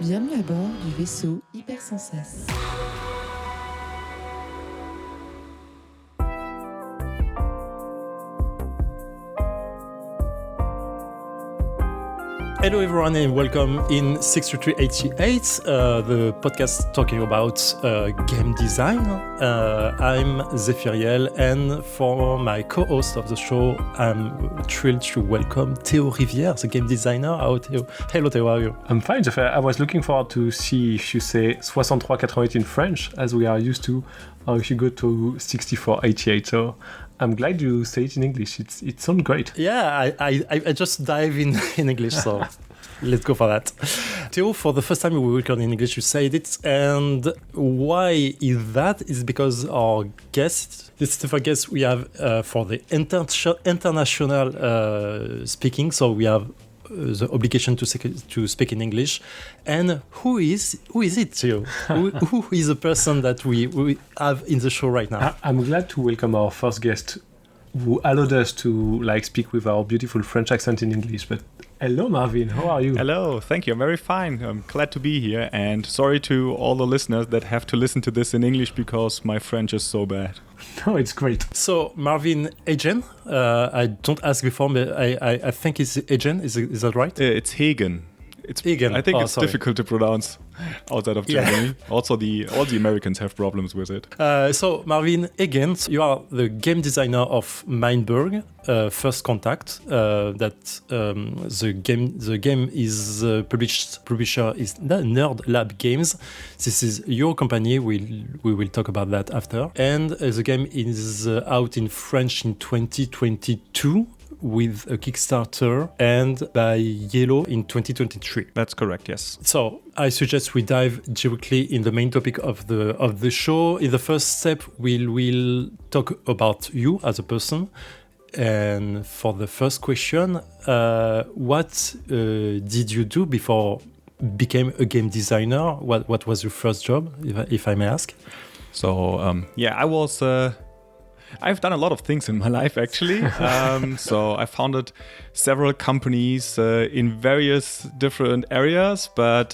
Bienvenue à bord du vaisseau Hyper Sensas. Hello everyone and welcome in 6388, the podcast talking about game design. I'm Zephyriel, and for my co-host of the show, I'm thrilled to welcome Théo Rivière, the game designer. Hello Théo, how are you? I'm fine, Zephyr. I was looking forward to see if you say 6388 in French, as we are used to, or if you go to 6488. So I'm glad you say it in English. It sounds great. Yeah, I just dive in English, so let's go for that. Theo, for the first time we record in English, you said it, and why is that? Is because our guest, this is the first guest we have for the international speaking, so we have the obligation to speak in English. And who is it, Theo? who is the person that we have in the show right now? I'm glad to welcome our first guest, who allowed us to speak with our beautiful French accent in English. But hello, Marvin. How are you? Hello. Thank you. I'm very fine. I'm glad to be here. And sorry to all the listeners that have to listen to this in English because my French is so bad. No, it's great. So, Marvin Hegen, I don't ask before, but I think it's Hegen. Is that right? It's Hegen. It's Hegen. I think it's difficult to pronounce outside of Germany. Yeah. Also, all the Americans have problems with it. So, Marvin Hegen, you are the game designer of Mindberg, First Contact. That the game is publisher is NerdLab-Games. This is your company. We will talk about that after. And the game is out in French in 2022. With a Kickstarter and by Yellow in 2023. That's correct, yes. So I suggest we dive directly in the main topic of the show. In the first step, we'll talk about you as a person. And for the first question, what did you do before became a game designer? What was your first job, if I may ask? So I was. I've done a lot of things in my life, actually. So I founded several companies in various different areas. But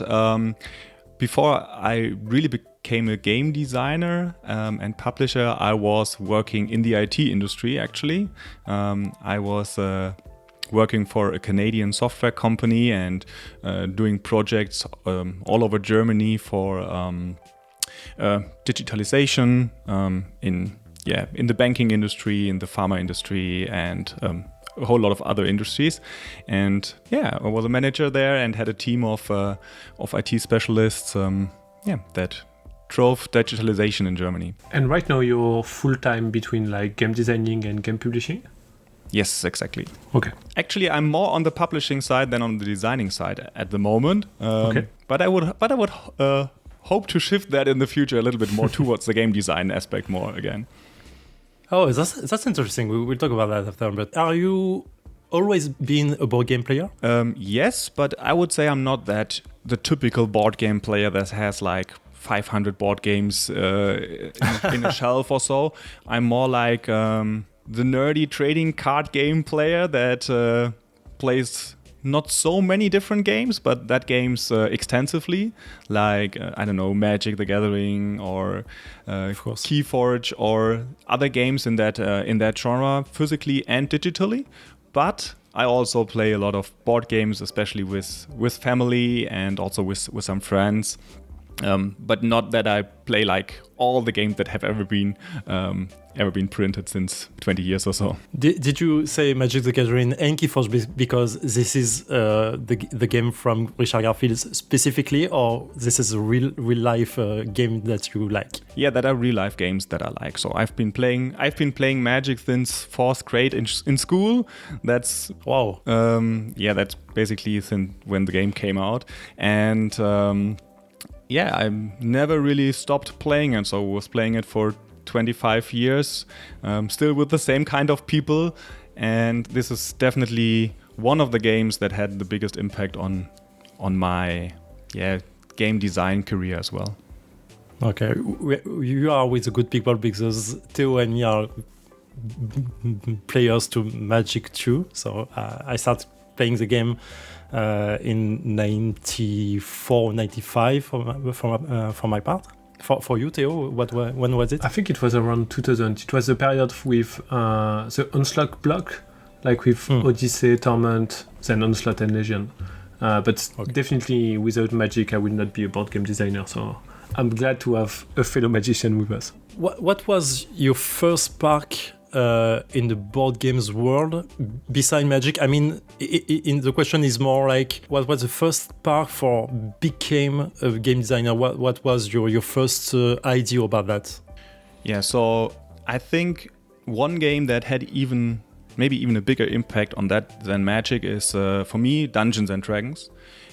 before I really became a game designer and publisher, I was working in the IT industry, actually. I was working for a Canadian software company and doing projects all over Germany for digitalization in the banking industry, in the pharma industry, and a whole lot of other industries. And I was a manager there and had a team of IT specialists that drove digitalization in Germany. And right now you're full-time between game designing and game publishing? Yes, exactly. Okay. Actually, I'm more on the publishing side than on the designing side at the moment. Okay. But I would hope to shift that in the future a little bit more towards the game design aspect more again. Oh, that's interesting. We'll talk about that after. But are you always been a board game player? Yes, but I would say I'm not the typical board game player that has 500 board games in a shelf or so. I'm more like the nerdy trading card game player that plays not so many different games, but that games extensively, Magic the Gathering or Keyforge or other games in that genre, physically and digitally. But I also play a lot of board games, especially with family and also with some friends. But not that I play all the games that have ever been printed since 20 years or so. Did you say Magic the Gathering and Keyforge because this is the game from Richard Garfield specifically, or this is a real life game that you like? Yeah, that are real life games that I like. So I've been playing Magic since 4th grade in school. That's wow. That's basically since when the game came out, and I never really stopped playing, and so was playing it for 25 years, still with the same kind of people. And this is definitely one of the games that had the biggest impact on my game design career as well. Okay, you are with the good people because Theo and me are players to Magic too. So I start playing the game in 94, 95 for my part. For you, Theo, when was it? I think it was around 2000. It was a period with the Onslaught block, like with Odyssey, Torment, then Onslaught and Legion. But definitely without Magic, I would not be a board game designer. So I'm glad to have a fellow magician with us. What was your first spark in the board games world beside Magic? I mean, the question is more like, what was the first spark for became a game designer? What was your first idea about that? Yeah, so I think one game that had maybe even a bigger impact on that than Magic is, for me, Dungeons and Dragons,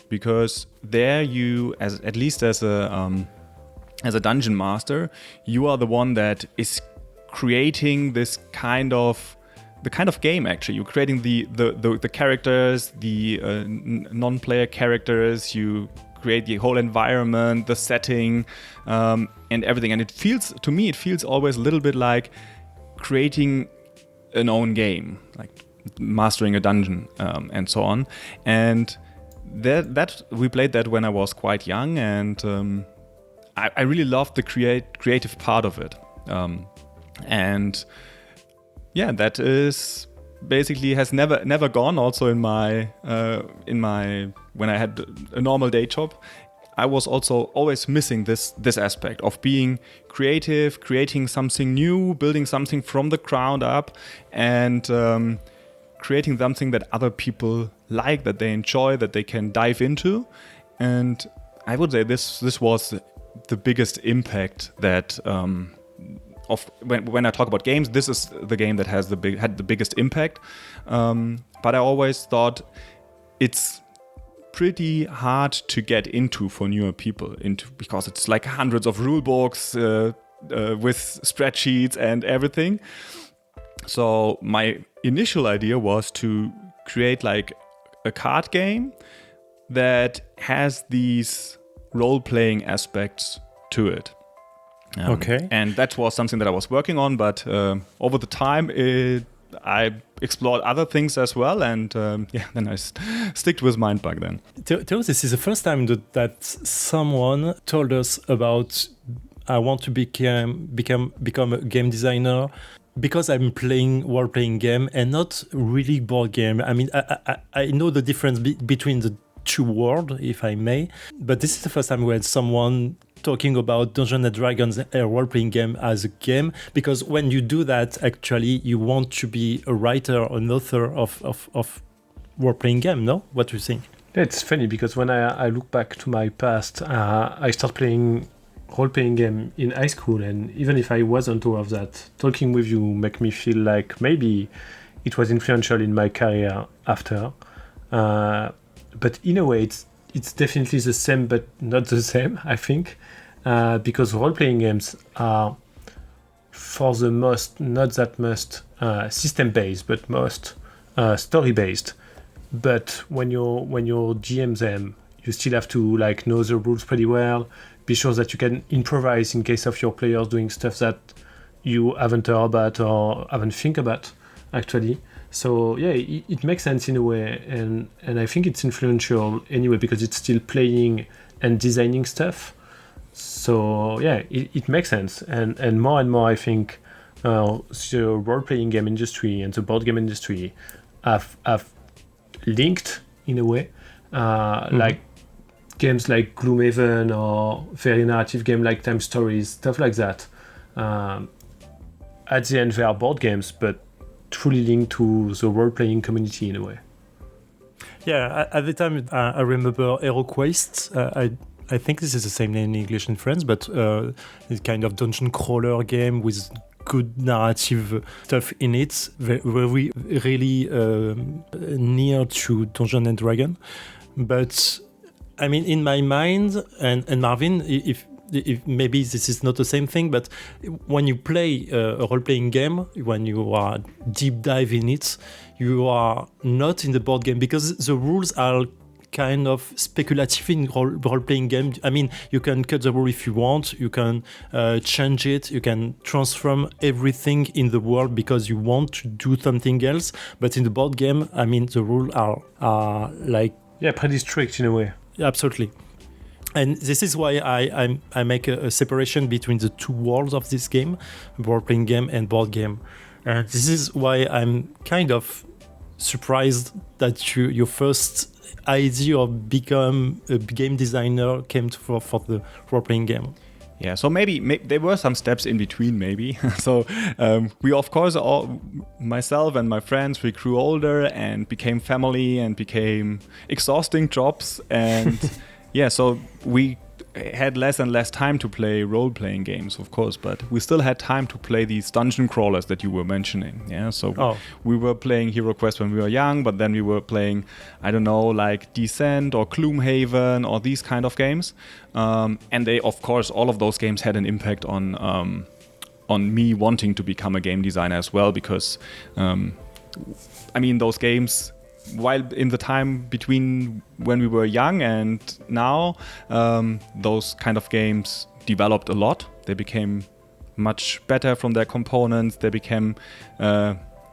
because there you, at least as a dungeon master, you are the one that is creating the kind of game. Actually, you're creating the characters, the non-player characters. You create the whole environment, the setting, and everything. And it feels always a little bit like creating an own game, like mastering a dungeon, and so on. And that we played that when I was quite young, and I really loved the creative part of it. And yeah, that is basically has never gone. Also in my when I had a normal day job, I was also always missing this aspect of being creative, creating something new, building something from the ground up, and creating something that other people like, that they enjoy, that they can dive into. And I would say this was the biggest impact that of when I talk about games, this is the game that had the biggest impact. But I always thought it's pretty hard to get into for newer people, because it's like hundreds of rule books with spreadsheets and everything. So my initial idea was to create like a card game that has these role-playing aspects to it. Okay. And that was something that I was working on, but over the time I explored other things as well, and then I sticked with Mindbug then. Theo, this is the first time that someone told us about I want to become a game designer because I'm playing role-playing game and not really board game. I mean, I know the difference between the two worlds, if I may, but this is the first time we had someone talking about Dungeons and Dragons, a role-playing game, as a game, because when you do that, actually, you want to be a writer, an author of role-playing game, no? What do you think? It's funny because when I look back to my past, I started playing role-playing game in high school, and even if I wasn't aware of that, talking with you make me feel like maybe it was influential in my career after. But in a way, it's definitely the same, but not the same, I think, because role-playing games are, for the most, not that most system-based, but most story-based. But when you GM them, you still have to like know the rules pretty well, be sure that you can improvise in case of your players doing stuff that you haven't heard about or haven't think about, actually. So yeah, it makes sense in a way, and I think it's influential anyway because it's still playing and designing stuff. So yeah, it makes sense, and more I think the role-playing game industry and the board game industry have linked in a way, like games like Gloomhaven or very narrative game like Time Stories, stuff like that. At the end, they are board games, but truly linked to the role-playing community in a way. Yeah, at the time, I remember HeroQuest. I think this is the same name in English and France, but it's kind of dungeon crawler game with good narrative stuff in it, very really near to Dungeons and Dragons. But I mean, in my mind, and Marvin, if maybe this is not the same thing, but when you play a role-playing game, when you are deep dive in it, you are not in the board game because the rules are kind of speculative in role-playing game. I mean, you can cut the rule if you want, you can change it, you can transform everything in the world because you want to do something else. But in the board game, I mean, the rules are like... Yeah, pretty strict in a way. Absolutely. And this is why I make a separation between the two worlds of this game, role-playing game and board game. And this is why I'm kind of surprised that your first idea of become a game designer came for the role-playing game. Yeah, so maybe there were some steps in between, maybe. So we, of course, myself and my friends, we grew older and became family and became exhausting jobs. And yeah, so we had less and less time to play role-playing games, of course, but we still had time to play these dungeon crawlers that you were mentioning. Yeah, so we were playing Hero Quest when we were young, but then we were playing, I don't know, like Descent or Gloomhaven or these kind of games. And they, of course, all of those games had an impact on me wanting to become a game designer as well, because I mean, those games, while in the time between when we were young and now, those kind of games developed a lot. They became much better from their components. They became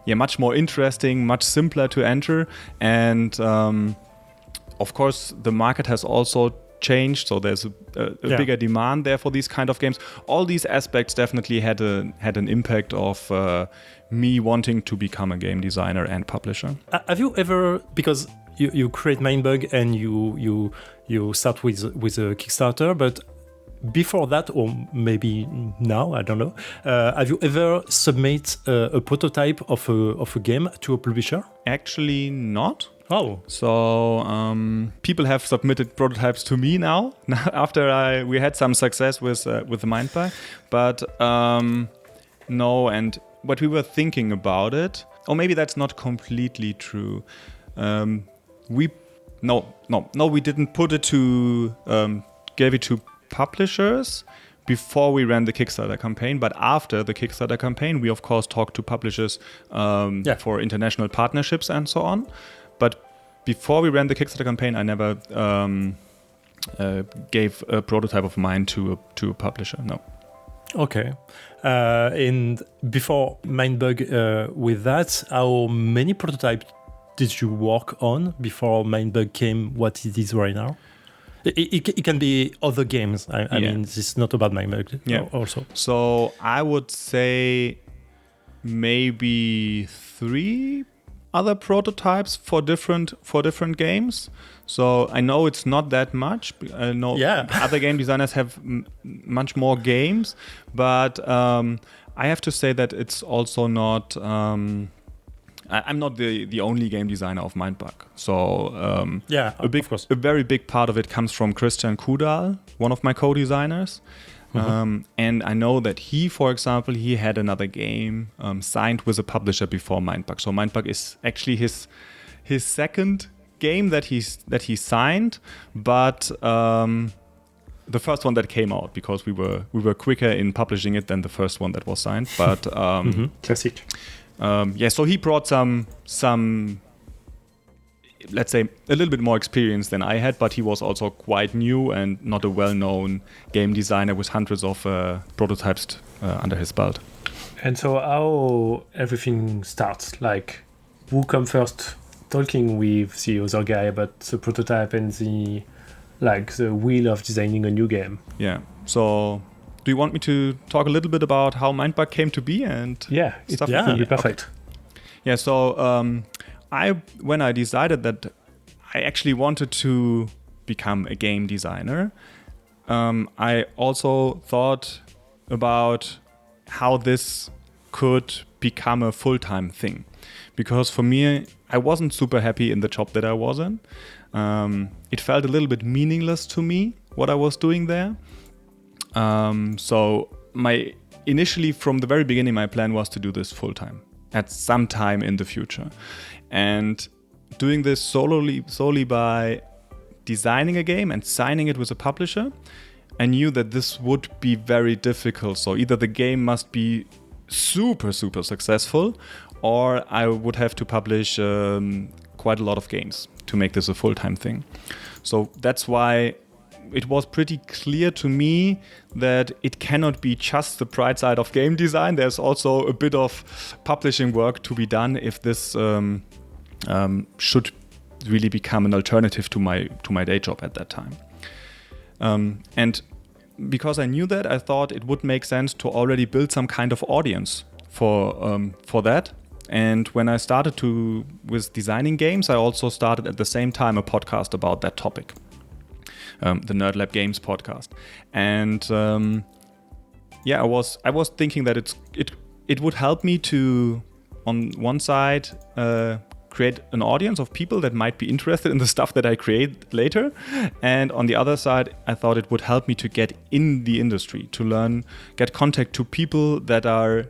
much more interesting, much simpler to enter. And of course, the market has also changed, so there's a bigger demand there for these kind of games. All these aspects definitely had an impact of me wanting to become a game designer and publisher. Have you ever, because you create Mindbug and you start with a Kickstarter, but before that, or maybe now, I don't know, have you ever submit a prototype of a game to a publisher? Actually not. Oh. So people have submitted prototypes to me now after we had some success with the Mindbug, but no. And what we were thinking about it, or maybe that's not completely true. We didn't put it to gave it to publishers before we ran the Kickstarter campaign, but after the Kickstarter campaign, we of course talked to publishers for international partnerships and so on. But before we ran the Kickstarter campaign, I never gave a prototype of mine to a publisher. No. Okay. And before Mindbug, with that, how many prototypes did you work on before Mindbug came what it is right now? It can be other games. I mean, this is not about Mindbug also. So I would say maybe 3 other prototypes for different games. So I know it's not that much. I know other game designers have much more games, but I have to say that it's also not. I'm not the only game designer of Mindbug. So a very big part of it comes from Christian Kudal, one of my co-designers. And I know that he, for example, he had another game signed with a publisher before Mindbug. So Mindbug is actually his second game that he signed, but the first one that came out, because we were quicker in publishing it than the first one that was signed. But classic. So he brought some, let's say, a little bit more experience than I had, but he was also quite new and not a well-known game designer with hundreds of prototypes under his belt. And so how everything starts? Like, who come first talking with the other guy about the prototype and the wheel of designing a new game? Yeah. So do you want me to talk a little bit about how Mindbug came to be and stuff? It would be perfect. Okay. Yeah, so when I decided that I actually wanted to become a game designer, I also thought about how this could become a full-time thing. Because for me, I wasn't super happy in the job that I was in. It felt a little bit meaningless to me, what I was doing there. So initially, from the very beginning, my plan was to do this full-time at some time in the future. And doing this solely by designing a game and signing it with a publisher, I knew that this would be very difficult. So either the game must be super, super successful, or I would have to publish quite a lot of games make this a full-time thing. So that's why it was pretty clear to me that it cannot be just the bright side of game design. There's also a bit of publishing work to be done if this should really become an alternative to my day job at that time. And because I knew that, I thought it would make sense to already build some kind of audience for that. And when I started with designing games, I also started at the same time a podcast about that topic. The NerdLab-Games podcast, and I was thinking that it would help me to, on one side, create an audience of people that might be interested in the stuff that I create later, and on the other side, I thought it would help me to get in the industry, to learn, get contact to people that are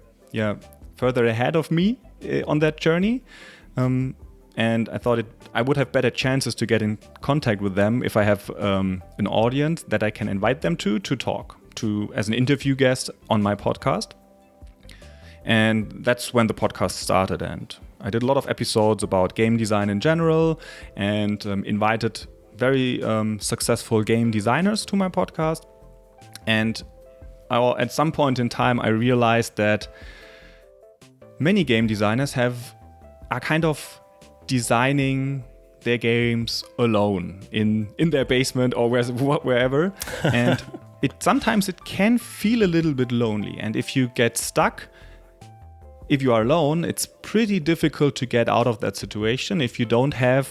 further ahead of me on that journey. And I thought I would have better chances to get in contact with them if I have an audience that I can invite them to talk to as an interview guest on my podcast. And that's when the podcast started. And I did a lot of episodes about game design in general and invited very successful game designers to my podcast. And at some point in time, I realized that many game designers are kind of designing their games alone in their basement or wherever, and sometimes it can feel a little bit lonely. And if you get stuck, if you are alone, it's pretty difficult to get out of that situation if you don't have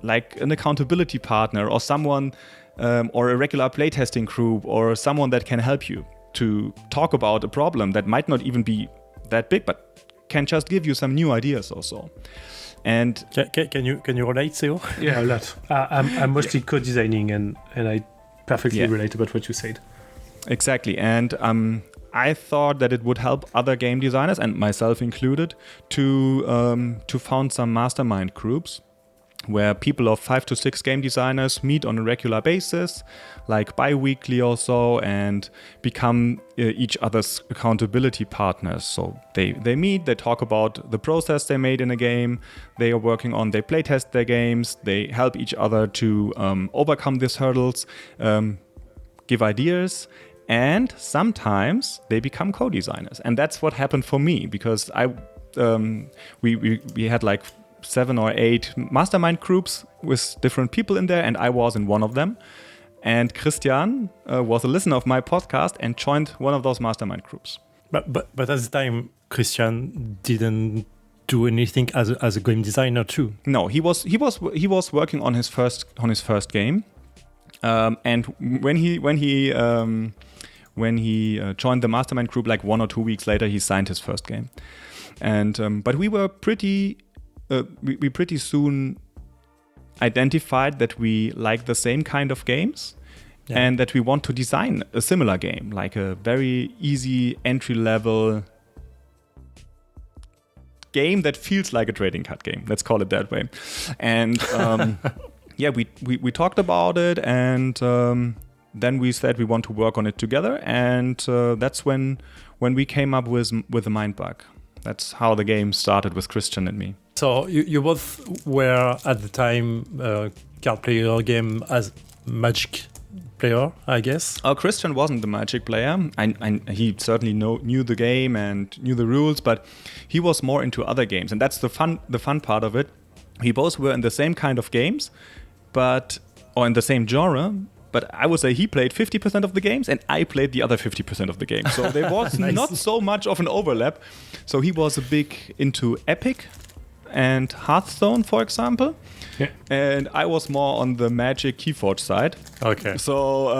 like an accountability partner or someone or a regular playtesting group or someone that can help you to talk about a problem that might not even be that big, but can just give you some new ideas also. And can you relate, Theo? Yeah, a lot. I'm mostly co-designing, and I perfectly relate about what you said. Exactly, and I thought that it would help other game designers, and myself included, to found some mastermind groups where people of 5 to 6 game designers meet on a regular basis, like bi-weekly or so, and become each other's accountability partners. So they meet, they talk about the process they made in a game, they are working on, they playtest their games, they help each other to overcome these hurdles, give ideas, and sometimes they become co-designers. And that's what happened for me, because we had like 7 or 8 mastermind groups with different people in there, and I was in one of them. And Christian was a listener of my podcast and joined one of those mastermind groups. But at the time, Christian didn't do anything as a game designer too. No, he was working on his first game, and when he joined the mastermind group, like 1 or 2 weeks later, he signed his first game. And but we were pretty soon identified that we like the same kind of games, and that we want to design a similar game, like a very easy entry-level game that feels like a trading card game. Let's call it that way. And we talked about it, and then we said we want to work on it together, and that's when we came up with the Mindbug. That's how the game started with Christian and me. So you both were at the time card player game as Magic player, I guess. Christian wasn't the Magic player. He certainly knew the game and knew the rules, but he was more into other games, and that's the fun part of it. We both were in the same kind of games, or in the same genre. But I would say he played 50% of the games and I played the other 50% of the games. So there was not so much of an overlap. So he was a big into Epic and Hearthstone, for example. Yeah. And I was more on the Magic Keyforge side. Okay. So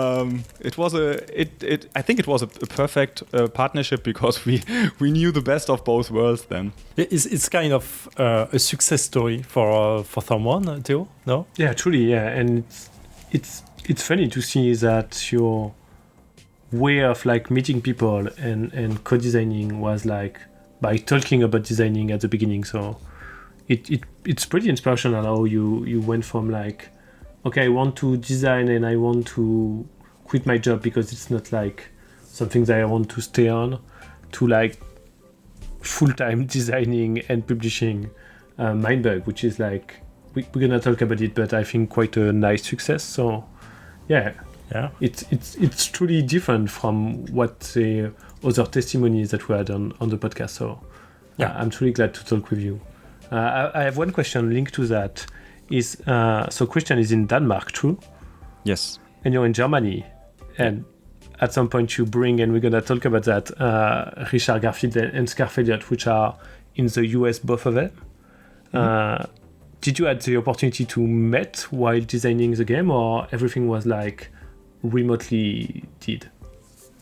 I think it was a perfect partnership, because we knew the best of both worlds then. It's kind of a success story for someone, Theo, no? Yeah, truly, yeah. And it's funny to see that your way of like meeting people and co-designing was like by talking about designing at the beginning. So it's pretty inspirational how you went from like, okay, I want to design and I want to quit my job because it's not like something that I want to stay on, to like full-time designing and publishing Mindbug, which is like we're gonna talk about it, but I think quite a nice success. So, yeah, it's truly different from what the other testimonies that we had on the podcast. So, I'm truly glad to talk with you. I have one question linked to that. Is so Christian is in Denmark, true? Yes. And you're in Germany, and at some point you bring, and we're gonna talk about that, Richard Garfield and Scarf Elliott, which are in the US, both of them. Did you have the opportunity to meet while designing the game, or everything was like remotely did?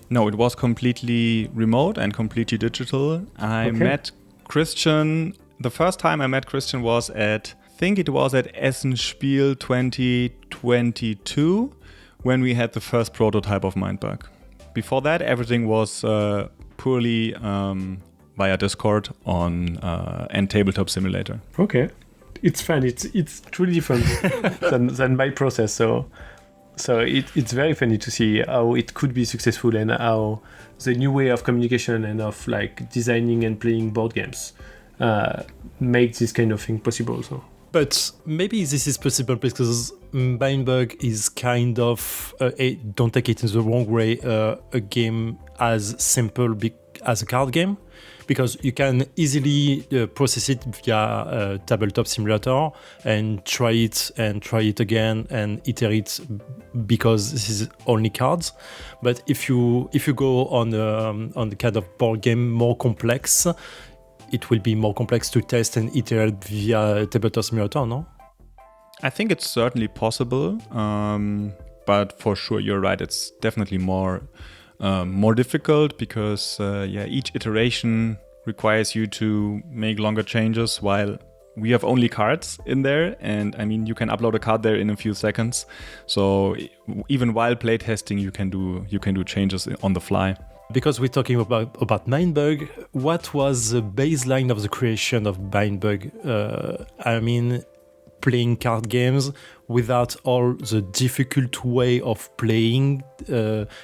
No, it was completely remote and completely digital. I met Christian. The first time I met Christian was at Essen Spiel 2022, when we had the first prototype of Mindbug. Before that, everything was purely via Discord and Tabletop Simulator. Okay, it's fun. It's truly different than my process. So it's very funny to see how it could be successful and how the new way of communication and of like designing and playing board games make this kind of thing possible. So. But maybe this is possible because Mindbug is kind of, don't take it in the wrong way, a game as simple as a card game, because you can easily process it via Tabletop Simulator and try it again and iterate, because this is only cards. But if you go on the kind of board game more complex, it will be more complex to test and iterate via Tabletop Simulator, no? I think it's certainly possible, but for sure, you're right. It's definitely more difficult because each iteration requires you to make longer changes, while we have only cards in there, and I mean you can upload a card there in a few seconds. So even while playtesting, you can do changes on the fly. Because we're talking about Mindbug, what was the baseline of the creation of Mindbug? I mean, playing card games without all the difficult way of playing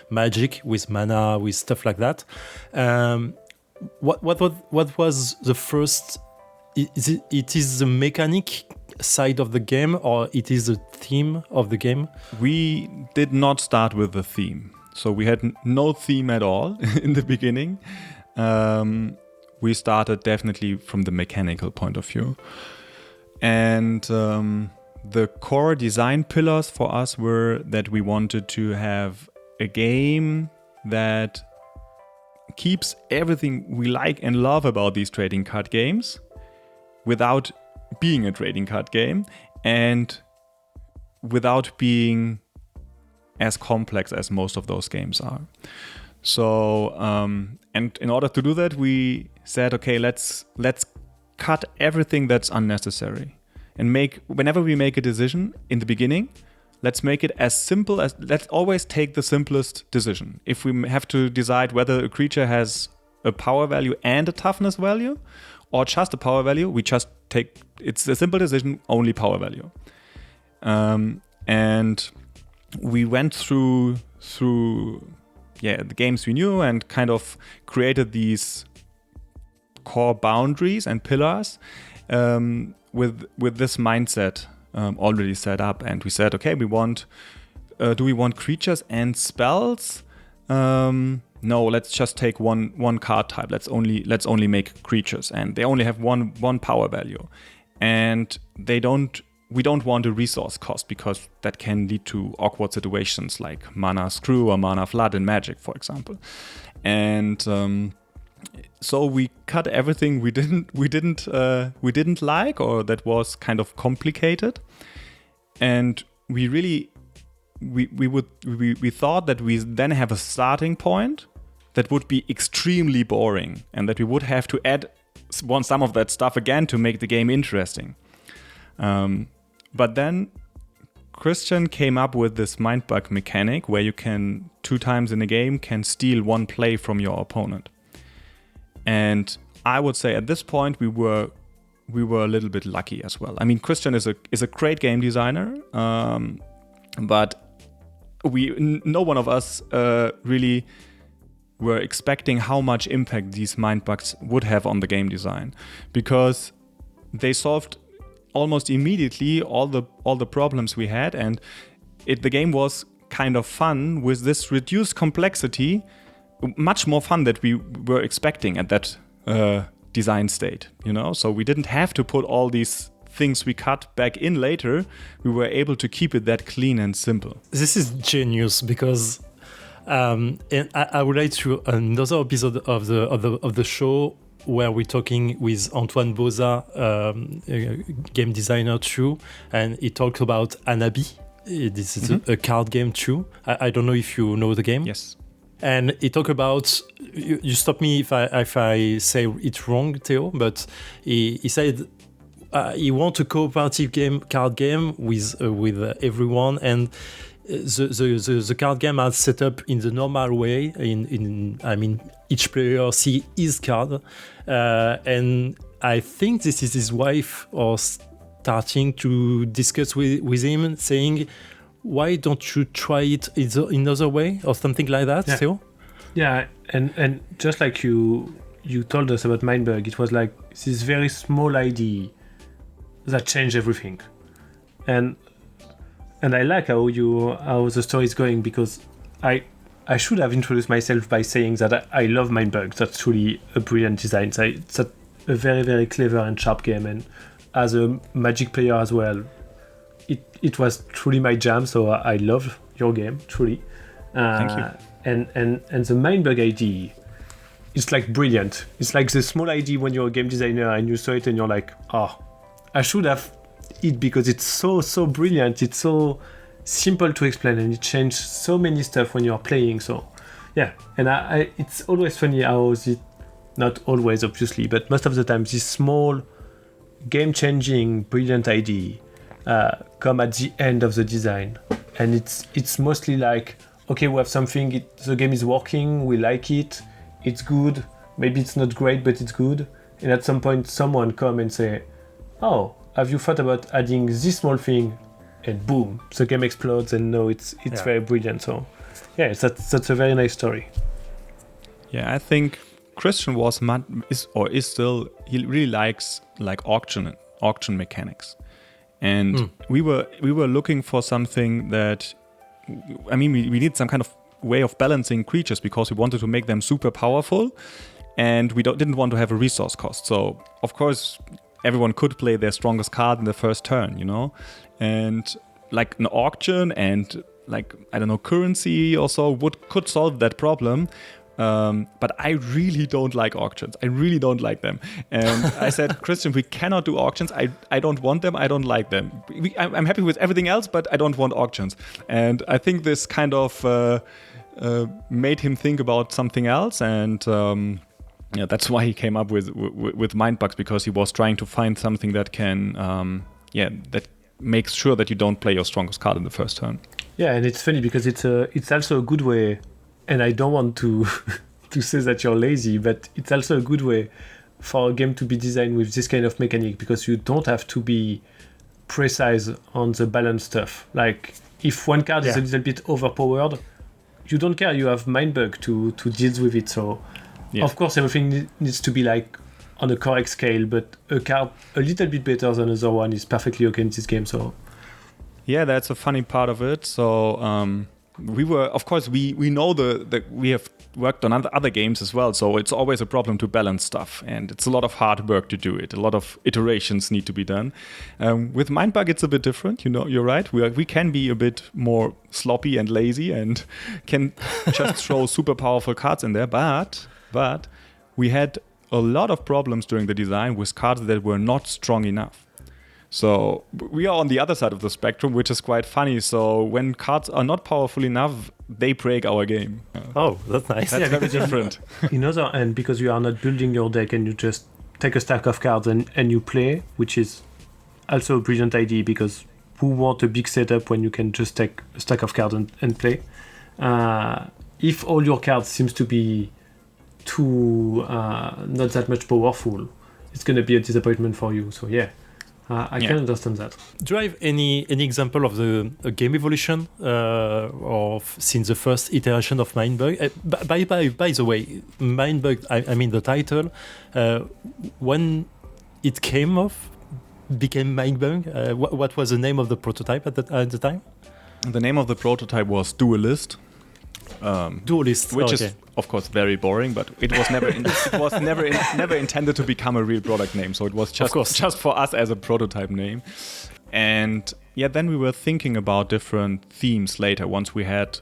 Magic with mana, with stuff like that. What was the first? It is the mechanic side of the game, or it is the theme of the game? We did not start with the theme. So we had no theme at all in the beginning. We started definitely from the mechanical point of view. And the core design pillars for us were that we wanted to have a game that keeps everything we like and love about these trading card games without being a trading card game and without being as complex as most of those games are. So, and in order to do that, we said, okay, let's cut everything that's unnecessary, and whenever we make a decision in the beginning, let's make it as simple as, let's always take the simplest decision. If we have to decide whether a creature has a power value and a toughness value, or just a power value, we just take, it's a simple decision, only power value. And we went through the games we knew and kind of created these core boundaries and pillars with this mindset already set up. And we said, okay, do we want creatures and spells? No, let's just take one card type. Let's only make creatures, and they only have one power value, and we don't want a resource cost, because that can lead to awkward situations like mana screw or mana flood in Magic, for example. And so we cut everything we didn't like, or that was kind of complicated, and we thought that we then have a starting point that would be extremely boring, and that we would have to add some of that stuff again to make the game interesting. But then Christian came up with this Mindbug mechanic where you can 2 times in a game can steal 1 play from your opponent. And I would say at this point we were a little bit lucky as well. I mean, Christian is a great game designer, but no one of us really were expecting how much impact these Mindbugs would have on the game design, because they solved almost immediately all the problems we had, and the game was kind of fun with this reduced complexity, much more fun than we were expecting at that design state, So we didn't have to put all these things we cut back in later. We were able to keep it that clean and simple. This is genius because and I relate to another episode of the show where we're talking with Antoine Boza, game designer too, and he talked about Anabi. This is a card game too. I don't know if you know the game. Yes. And he talked about, you stop me if I say it wrong, Theo, but he said he wants a cooperative card game with everyone, and the card game are set up in the normal way. Each player see his card, and I think this is his wife or starting to discuss with him, saying, why don't you try it in another way or something like that, Theo? Yeah, and just like you told us about Mindbug, it was like this very small idea that changed everything. And I like how the story is going, because I should have introduced myself by saying that I love Mindbug. That's truly a brilliant design. It's a very, very clever and sharp game, and as a Magic player as well, it was truly my jam, so I love your game, truly. Thank you. And the Mindbug idea, it's like brilliant. It's like the small idea when you're a game designer and you saw it and you're like, I should have it, because it's so brilliant. It's so simple to explain, and it changed so many stuff when you're playing. So yeah, and it's always funny how not always obviously, but most of the time this small game-changing brilliant idea come at the end of the design, and it's mostly like, okay, we have something, the game is working, we like it, it's good, maybe it's not great, but it's good, and at some point someone come and say, oh, have you thought about adding this small thing, and boom, the game explodes, and no, it's very brilliant. So yeah, that's a very nice story. Yeah, I think Christian is still, he really likes like auction mechanics. And we were looking for something that, we need some kind of way of balancing creatures, because we wanted to make them super powerful, and we didn't want to have a resource cost. So of course everyone could play their strongest card in the first turn, and like an auction and like, I don't know, currency or so could solve that problem. But I really don't like auctions. I really don't like them. And I said, Christian, we cannot do auctions. I don't want them. I don't like them. I'm happy with everything else, but I don't want auctions. And I think this kind of made him think about something else. And that's why he came up with Mindbugs, because he was trying to find something that can, that makes sure that you don't play your strongest card in the first turn. Yeah, and it's funny because it's also a good way. And I don't want to say that you're lazy, but it's also a good way for a game to be designed with this kind of mechanic, because you don't have to be precise on the balance stuff. Like, if one card is a little bit overpowered, you don't care. You have Mindbug to deal with it. So, of course, everything needs to be like on a correct scale, but a card a little bit better than another one is perfectly okay in this game. So, yeah, that's a funny part of it. So, we know that we have worked on other games as well, so it's always a problem to balance stuff, and it's a lot of hard work to do it. A lot of iterations need to be done. With Mindbug, it's a bit different. You're right. We can be a bit more sloppy and lazy and can just throw super powerful cards in there. But we had a lot of problems during the design with cards that were not strong enough. So we are on the other side of the spectrum, which is quite funny. So when cards are not powerful enough, they break our game. Oh, that's nice. That's very different. In other end, because you are not building your deck and you just take a stack of cards and you play, which is also a brilliant idea, because who want a big setup when you can just take a stack of cards and play? If all your cards seems to be too not that much powerful, it's going to be a disappointment for you. So yeah. I can understand that. Do you have any example of the game evolution since the first iteration of Mindbug? By the way, Mindbug, I mean the title, when it came off, became Mindbug? What was the name of the prototype at the time? The name of the prototype was Duelist. Duelist, which is of course very boring, but it was never intended to become a real product name. So it was just for us as a prototype name. And yeah, then we were thinking about different themes later. Once we had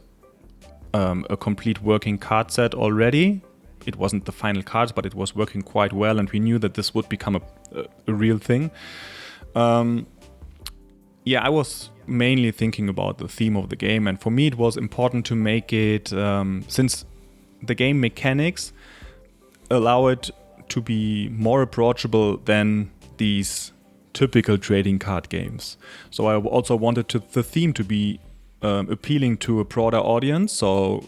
a complete working card set already, it wasn't the final cards, but it was working quite well, and we knew that this would become a real thing. I was mainly thinking about the theme of the game, and for me it was important to make it, since the game mechanics allow it to be more approachable than these typical trading card games. So I also wanted the theme to be appealing to a broader audience. So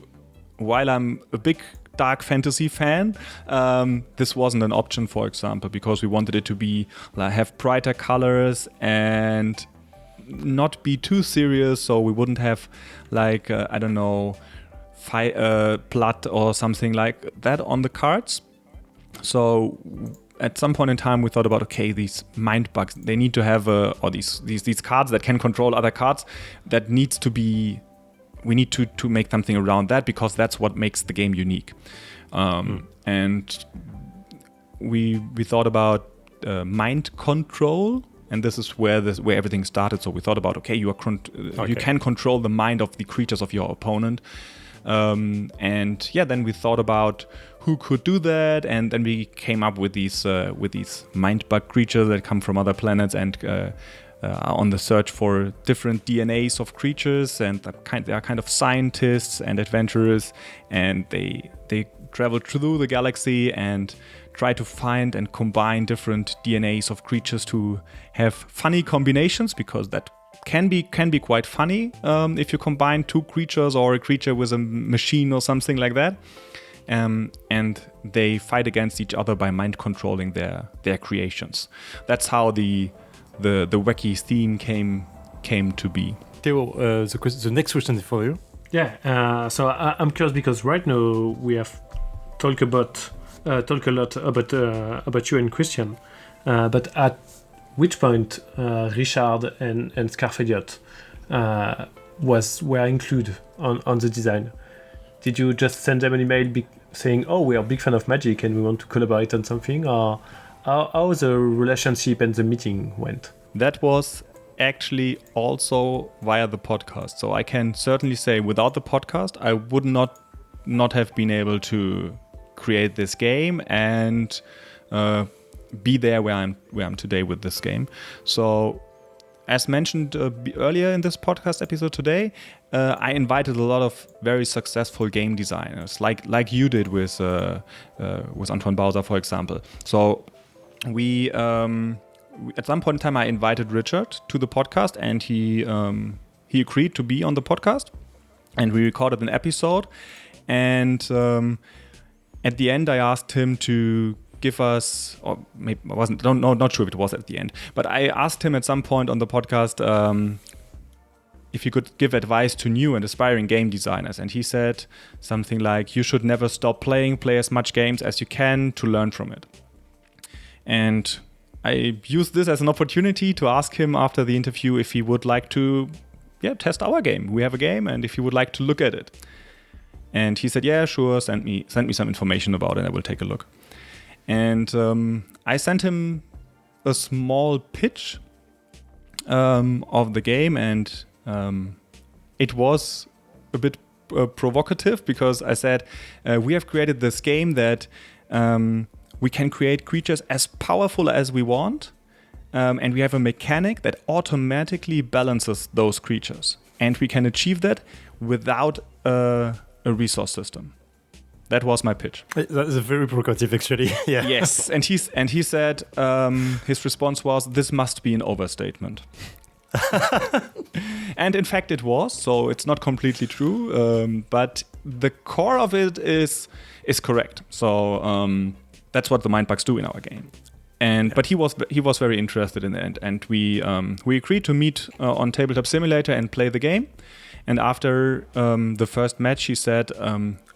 while I'm a big dark fantasy fan, this wasn't an option, for example, because we wanted it to be have brighter colors and not be too serious, so we wouldn't have blood or something like that on the cards. So at some point in time we thought about, okay, these mind bugs, they need to have or these cards that can control other cards, that needs to be, we need to make something around that, because that's what makes the game unique. And we thought about mind control, and this is where everything started. So we thought about, okay, you can control the mind of the creatures of your opponent. Then we thought about who could do that, and then we came up with these mind bug creatures that come from other planets and are on the search for different DNAs of creatures, and they are kind of scientists and adventurers, and they travel through the galaxy and try to find and combine different DNAs of creatures to have funny combinations, because that can be quite funny if you combine two creatures or a creature with a machine or something like that. And they fight against each other by mind controlling their creations. That's how the wacky theme came to be. Theo, the next question is for you. Yeah, so I'm curious, because right now we have talked a lot about you and Christian, but at which point Richard and Scarfediot were included on the design? Did you just send them an email saying, "Oh, we are a big fan of Magic and we want to collaborate on something," or how the relationship and the meeting went? That was actually also via the podcast. So I can certainly say, without the podcast, I would not have been able to create this game and be there where I'm today with this game. So, as mentioned earlier in this podcast episode today, I invited a lot of very successful game designers, like you did with Antoine Bowser, for example. So we at some point in time I invited Richard to the podcast, and he agreed to be on the podcast, and we recorded an episode. And at the end, I asked him to give us, or maybe I wasn't, not sure if it was at the end, but I asked him at some point on the podcast if he could give advice to new and aspiring game designers. And he said something like, you should never stop playing, play as much games as you can to learn from it. And I used this as an opportunity to ask him after the interview if he would like to test our game. We have a game, and if he would like to look at it. And he said, yeah, sure, send me some information about it, I will take a look. And I sent him a small pitch of the game, and it was a bit provocative, because I said, we have created this game that we can create creatures as powerful as we want, and we have a mechanic that automatically balances those creatures. And we can achieve that without a resource system. That was my pitch. That's very provocative, actually. Yeah. Yes, and he said his response was, "This must be an overstatement." And in fact, it was. So it's not completely true, but the core of it is correct. So that's what the mind bugs do in our game. But he was very interested in it, and we agreed to meet on Tabletop Simulator and play the game. And after the first match, he said,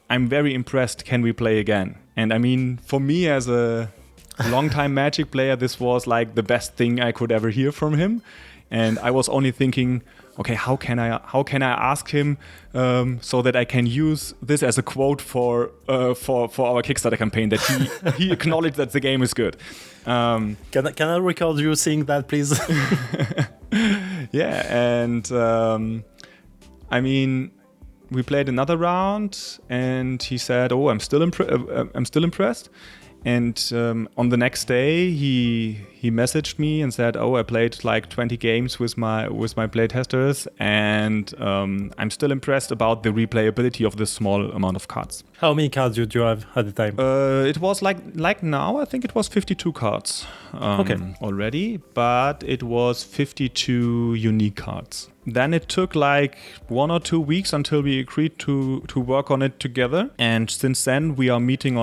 I'm very impressed. Can we play again? And I mean, for me as a longtime Magic player, this was like the best thing I could ever hear from him. And I was only thinking, okay, how can I ask him so that I can use this as a quote for our Kickstarter campaign, that he acknowledged that the game is good. Can I record you saying that, please? Yeah, and I mean, we played another round, and he said, "Oh, I'm still impressed." And on the next day, he messaged me and said, "Oh, I played like 20 games with my playtesters, and I'm still impressed about the replayability of this small amount of cards." How many cards did you have at the time? It was like now, I think it was 52 cards already, but it was 52 unique cards. Then it took like 1 or 2 weeks until we agreed to work on it together, and since then we are meeting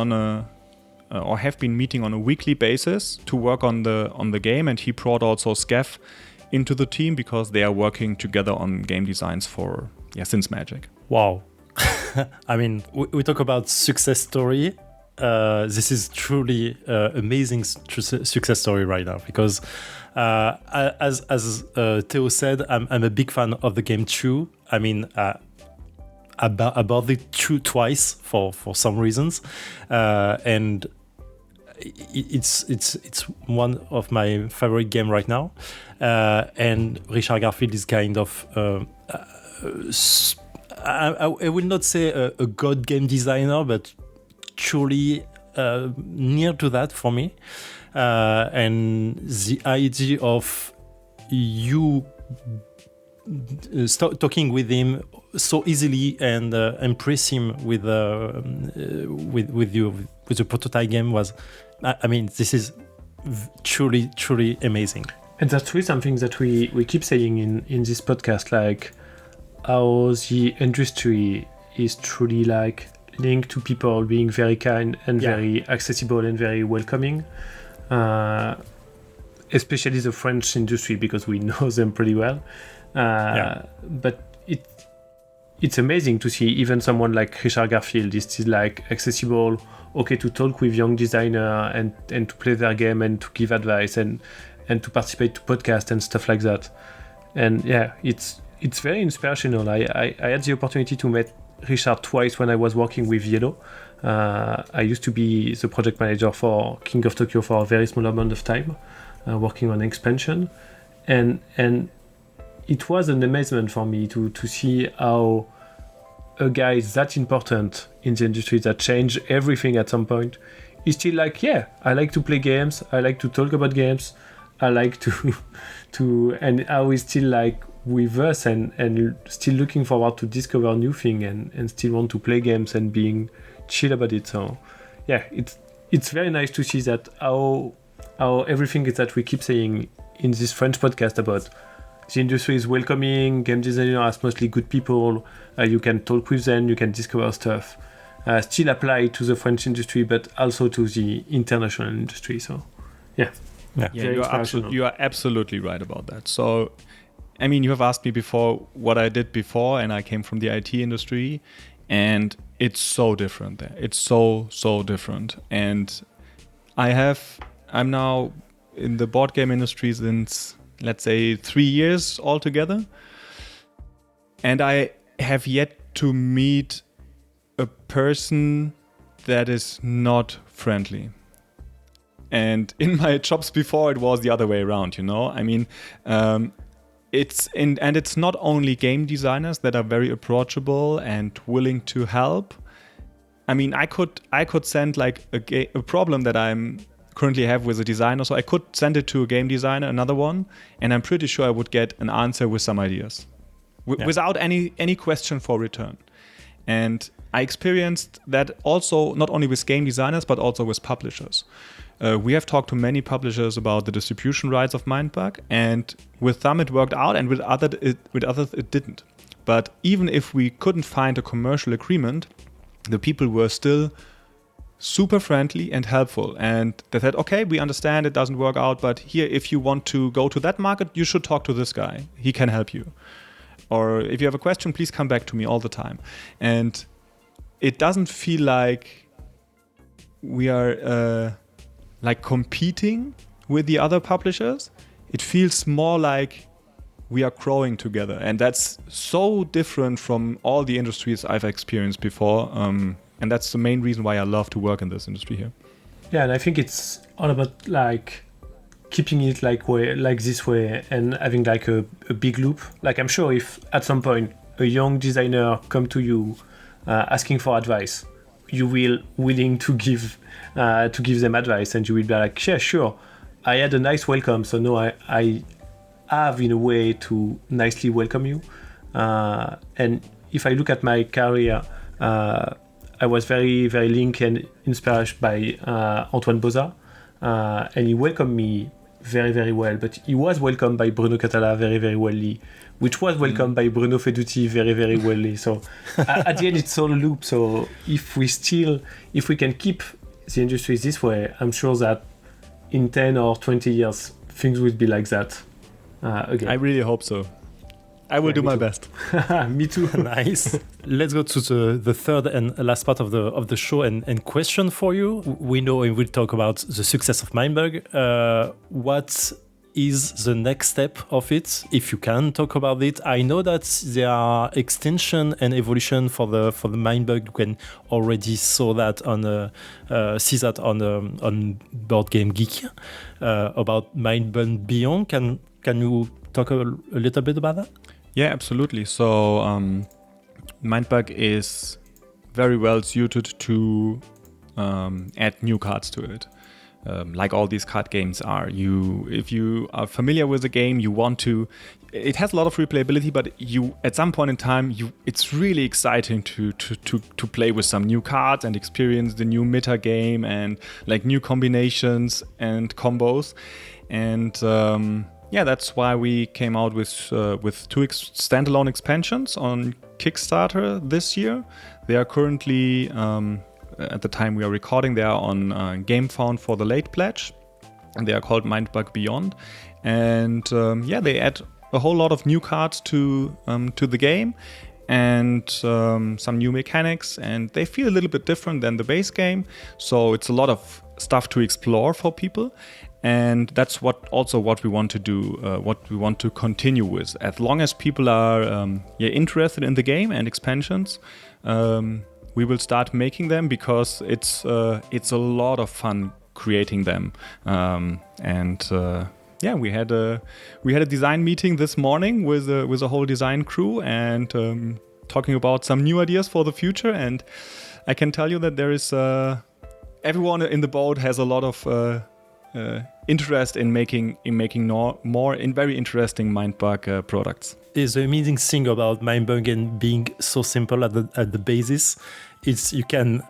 or have been meeting on a weekly basis to work on the game. And he brought also Skeff into the team because they are working together on game designs for since Magic. Wow. I mean, we talk about success story. This is truly amazing success story right now, because as Theo said, I'm a big fan of the game too. I mean, I bought it twice for some reasons, and it's one of my favorite game right now. And Richard Garfield is kind of I will not say a god game designer, but truly near to that for me. And the idea of you talking with him so easily and impress him with the prototype game was, I mean, this is truly amazing. And that's really something that we keep saying in this podcast, like how the industry is truly like linked to people being very kind and very accessible and very welcoming, especially the French industry, because we know them pretty well. But it's amazing to see even someone like Richard Garfield is still like accessible, okay to talk with young designer and to play their game and to give advice and to participate to podcasts and stuff like that. And yeah, it's very inspirational. I had the opportunity to meet Richard twice when I was working with Yellow. I used to be the project manager for King of Tokyo for a very small amount of time, working on expansion, and it was an amazement for me to see how a guy that important in the industry that changed everything at some point is still like, yeah, I like to play games, I like to talk about games, I like to and how he's still like with us and still looking forward to discover new thing and still want to play games and being chill about it. So yeah, it's very nice to see that how everything that we keep saying in this French podcast about the industry is welcoming, game designers are mostly good people, you can talk with them, you can discover stuff, still apply to the French industry, but also to the international industry. So yeah, you are absolutely right about that. So I mean, you have asked me before what I did before, and I came from the IT industry, and it's so different there. It's so different. And I'm now in the board game industry since, let's say, 3 years altogether. And I have yet to meet a person that is not friendly. And in my jobs before, it was the other way around, you know? I mean, it's not only game designers that are very approachable and willing to help. I mean, I could send like a problem that I'm currently have with a designer, so I could send it to a game designer, another one, and I'm pretty sure I would get an answer with some ideas, without any question for return. And I experienced that also not only with game designers but also with publishers. We have talked to many publishers about the distribution rights of Mindbug, and with some it worked out, and with others it didn't. But even if we couldn't find a commercial agreement, the people were still super friendly and helpful, and they said, okay, we understand it doesn't work out, but here, if you want to go to that market, you should talk to this guy. He can help you. Or if you have a question, please come back to me all the time. And it doesn't feel like we are like competing with the other publishers. It feels more like we are growing together, and that's so different from all the industries I've experienced before. And that's the main reason why I love to work in this industry here. Yeah, and I think it's all about like keeping it like this way and having like a big loop. Like I'm sure if at some point a young designer come to you asking for advice, you will willing to give them advice, and you will be like, yeah, sure. I had a nice welcome, so now I have in a way to nicely welcome you. And if I look at my career, I was very, very linked and inspired by Antoine Boza, and he welcomed me very, very well. But he was welcomed by Bruno Catala very, very well, which was welcomed by Bruno Feduti very, very well. So at the end, it's all a loop. So if we can keep the industry this way, I'm sure that in 10 or 20 years, things will be like that again. I really hope so. I will do my best. Me too. Nice. Let's go to the third and last part of the show and question for you. We know and we'll talk about the success of Mindbug. What is the next step of it, if you can talk about it? I know that there are extension and evolution for the Mindbug. You can already see that on Board Game Geek about Mindbug Beyond. Can you talk a little bit about that? Yeah, absolutely. So Mindbug is very well suited to add new cards to it. Like all these card games are. If you are familiar with the game, you want to. It has a lot of replayability, but at some point in time, it's really exciting to play with some new cards and experience the new meta game and like new combinations and combos. And that's why we came out with two standalone expansions on Kickstarter this year. They are currently. At the time we are recording, they are on GameFound for the late pledge, and they are called Mindbug Beyond. And they add a whole lot of new cards to the game and some new mechanics, and they feel a little bit different than the base game. So it's a lot of stuff to explore for people, and that's what we want to do, what we want to continue with. As long as people are interested in the game and expansions. We will start making them because it's a lot of fun creating them. We had a design meeting this morning with a whole design crew and talking about some new ideas for the future. And I can tell you that there is everyone in the boat has a lot of interest in making more very interesting Mindbug products. Is the amazing thing about Mindbug and being so simple at the basis is you can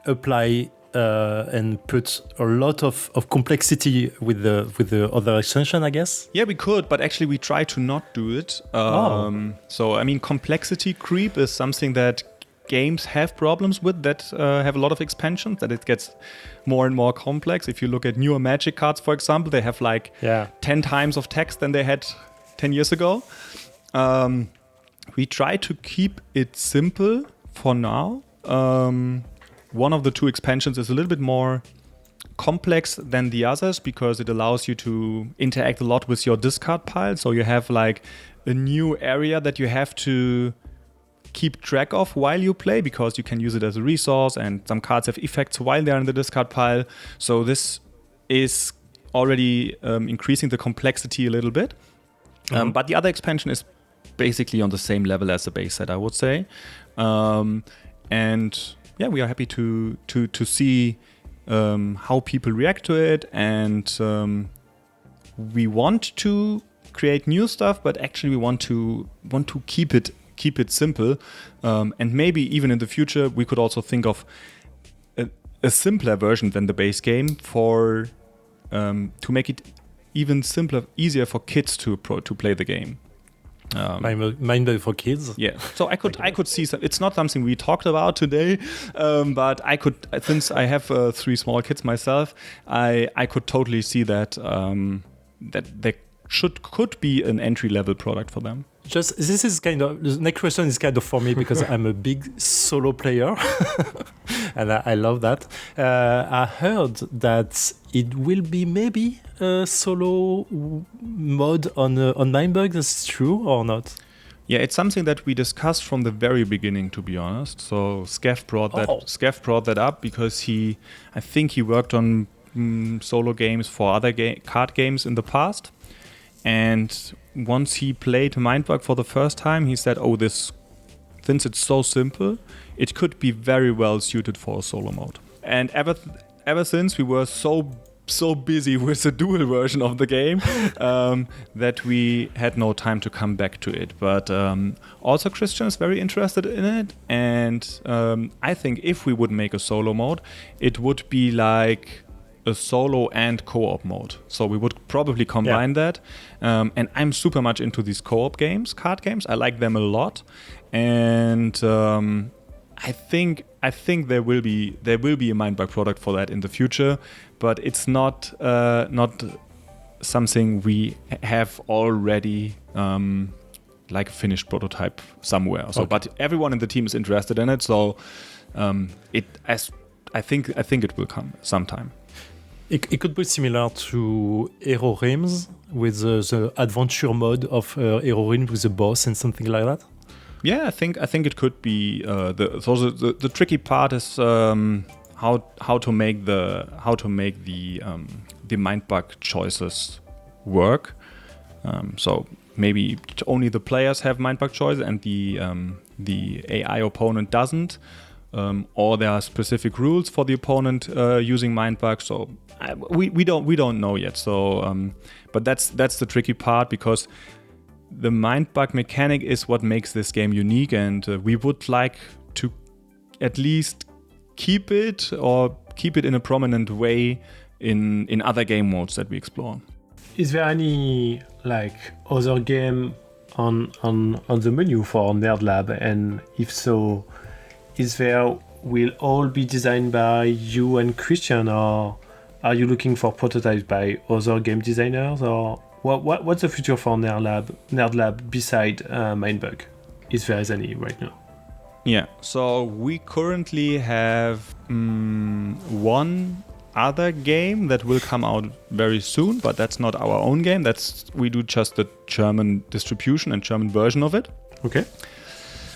apply and put a lot of complexity with the other extension, I guess. Yeah, we could, but actually we try to not do it. So I mean, complexity creep is something that games have problems with, that have a lot of expansions, that it gets more and more complex. If you look at newer Magic cards, for example, they have 10 times of text than they had 10 years ago. We try to keep it simple for now. One of the two expansions is a little bit more complex than the others because it allows you to interact a lot with your discard pile. So you have like a new area that you have to keep track of while you play, because you can use it as a resource, and some cards have effects while they're in the discard pile. So this is already increasing the complexity a little bit. But the other expansion is basically on the same level as the base set, I would say. We are happy to see how people react to it, and we want to create new stuff, but actually we want to keep it simple, and maybe even in the future we could also think of a simpler version than the base game to make it even simpler, easier for kids to play the game. Mindbug for kids. Yeah, so I could see some. It's not something we talked about today, but I could, since I have 3 small kids myself, I could totally see that that there could be an entry level product for them. Just this is kind of the next question is kind of for me because I'm a big solo player, and I love that. I heard that it will be maybe a solo mode on Mindbug. Is true or not? Yeah, it's something that we discussed from the very beginning, to be honest. So Skev brought that up because I think he worked on solo games for other card games in the past. And once he played Mindbug for the first time, he said, since it's so simple, it could be very well suited for a solo mode. And ever since, we were so busy with the dual version of the game that we had no time to come back to it. But also Christian is very interested in it. And I think if we would make a solo mode, it would be like a solo and co-op mode. So we would probably combine that. And I'm super much into these co-op games, card games. I like them a lot. And I think there will be a Mindbug product for that in the future, but it's not something we have already like a finished prototype somewhere. So, but everyone in the team is interested in it. So I think it will come sometime. It could be similar to Hero Realms with the adventure mode of Hero Realms with a boss and something like that. Yeah, I think it could be. The tricky part is how to make the Mindbug choices work. So maybe only the players have Mindbug choice and the AI opponent doesn't. Or there are specific rules for the opponent using Mindbug. So we don't know yet. So but that's the tricky part, because the Mindbug mechanic is what makes this game unique, and we would like to at least keep it in a prominent way in other game modes that we explore. Is there any like other game on the menu for NerdLab, and if so, will all be designed by you and Christian, or are you looking for prototypes by other game designers, or what's the future for NerdLab beside Mindbug, if there is any right now? Yeah, so we currently have one other game that will come out very soon, but that's not our own game. We do just the German distribution and German version of it. Okay.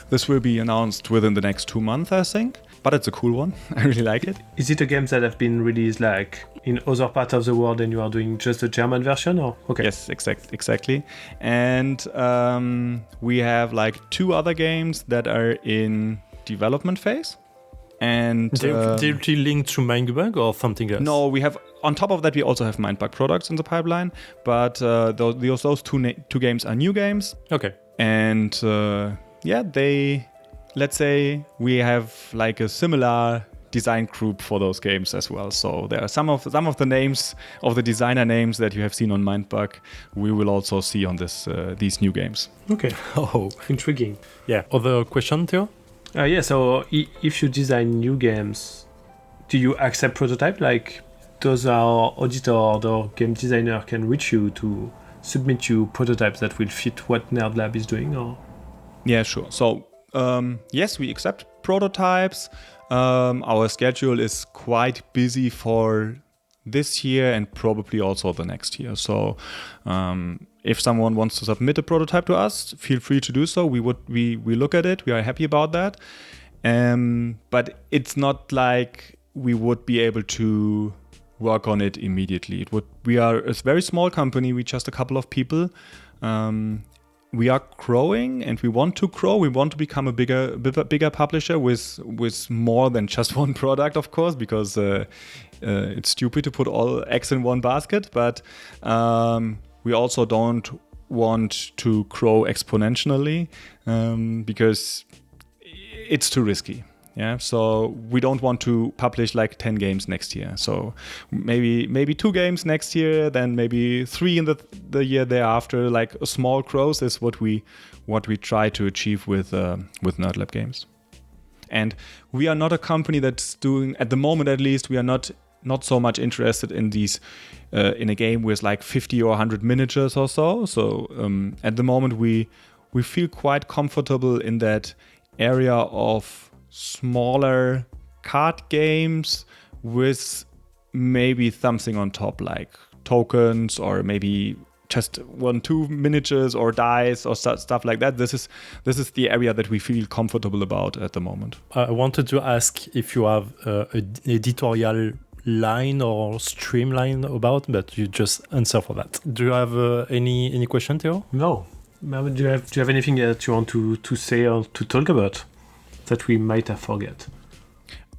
This will be announced within the next 2 months, I think. But it's a cool one. I really like it. Is it a game that have been released like in other parts of the world and you are doing just the German version, or? Okay. Yes, exactly. And we have like 2 other games that are in development phase. And directly linked to Mindbug or something else? No, we have, on top of that, we also have Mindbug products in the pipeline. But those two games are new games. Okay. And let's say we have like a similar design group for those games as well. So there are some of the names of the designer names that you have seen on Mindbug, we will also see on these new games. Okay. Oh, intriguing. Yeah. Other question, Theo? Yeah. So if you design new games, do you accept prototype? Like, does our auditor or the game designer can reach you to submit you prototypes that will fit what NerdLab is doing, or? Yeah, sure. So yes, we accept prototypes. Our schedule is quite busy for this year and probably also the next year. So if someone wants to submit a prototype to us, feel free to do so. We look at it. We are happy about that. But it's not like we would be able to work on it immediately. We are a very small company. We're just a couple of people. We are growing and we want to grow. We want to become a bigger publisher with more than just one product, of course, because it's stupid to put all eggs in one basket. But we also don't want to grow exponentially because it's too risky. Yeah, so we don't want to publish like 10 games next year. So maybe 2 games next year, then maybe 3 in the year thereafter. Like a small growth is what we try to achieve with NerdLab-Games. And we are not a company that's doing, at the moment at least, we are not so much interested in these in a game with like 50 or 100 miniatures or so. So at the moment we feel quite comfortable in that area of smaller card games with maybe something on top, like tokens or maybe just 1-2 miniatures or dice or stuff like that. This is the area that we feel comfortable about at the moment. I wanted to ask if you have an editorial line or streamline about, but you just answer for that. Do you have any question, Theo? No. Marvin, do you have anything that you want to say or to talk about that we might have forget?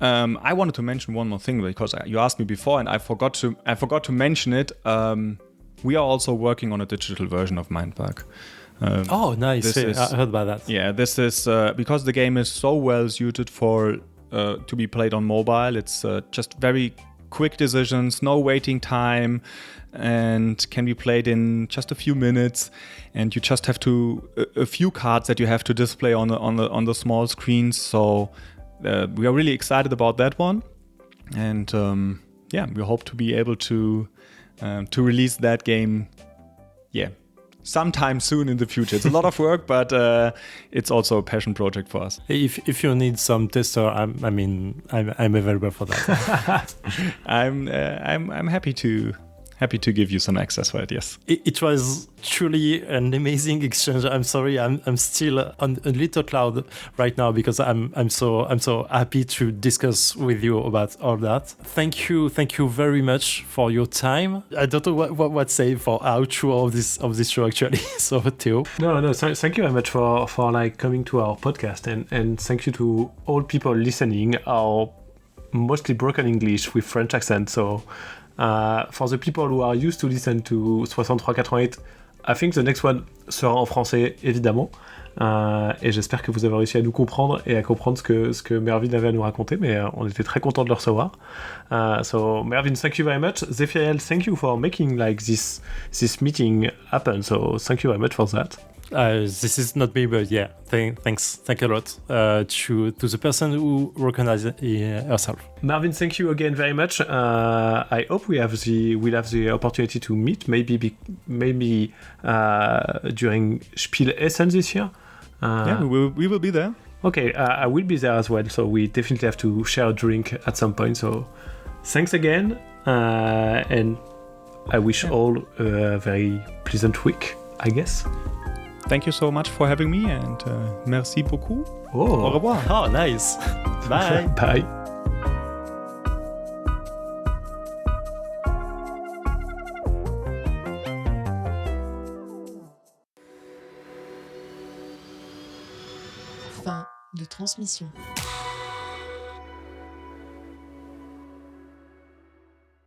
I wanted to mention one more thing because you asked me before and I forgot to mention it. We are also working on a digital version of Mindpark. Oh, nice! I heard about that. Yeah, this is because the game is so well suited for to be played on mobile. It's just very quick decisions, no waiting time, and can be played in just a few minutes. And you just have a few cards that you have to display on the small screens. So we are really excited about that one, and we hope to be able to release that game, sometime soon in the future. It's a lot of work, but it's also a passion project for us. If you need some tester, I'm available for that. I'm happy to give you some access for it. Yes. It was truly an amazing exchange. I'm sorry, I'm still on a little cloud right now because I'm so happy to discuss with you about all that. Thank you very much for your time. I don't know what say for outro of this show actually. So Theo. No. Thank you very much for like coming to our podcast and thank you to all people listening. Our mostly broken English with French accent. So. For the people who are used to listen to 6388, I think the next one sera en français, évidemment. Et j'espère que vous avez réussi à nous comprendre et à comprendre ce que Marvin avait à nous raconter, mais on était très content de le recevoir. So Marvin, thank you very much. Zephyriel, thank you for making like this meeting happen. So thank you very much for that. This is not me, but yeah, thanks a lot to the person who recognized herself. Marvin, thank you again very much. I hope we'll have the opportunity to meet, maybe during Spiel Essen this year. We will be there. Okay, I will be there as well, so we definitely have to share a drink at some point. So thanks again, and I wish all a very pleasant week, I guess. Thank you so much for having me and merci beaucoup. Au revoir. Oh, nice. Bye. Bye. Fin de transmission.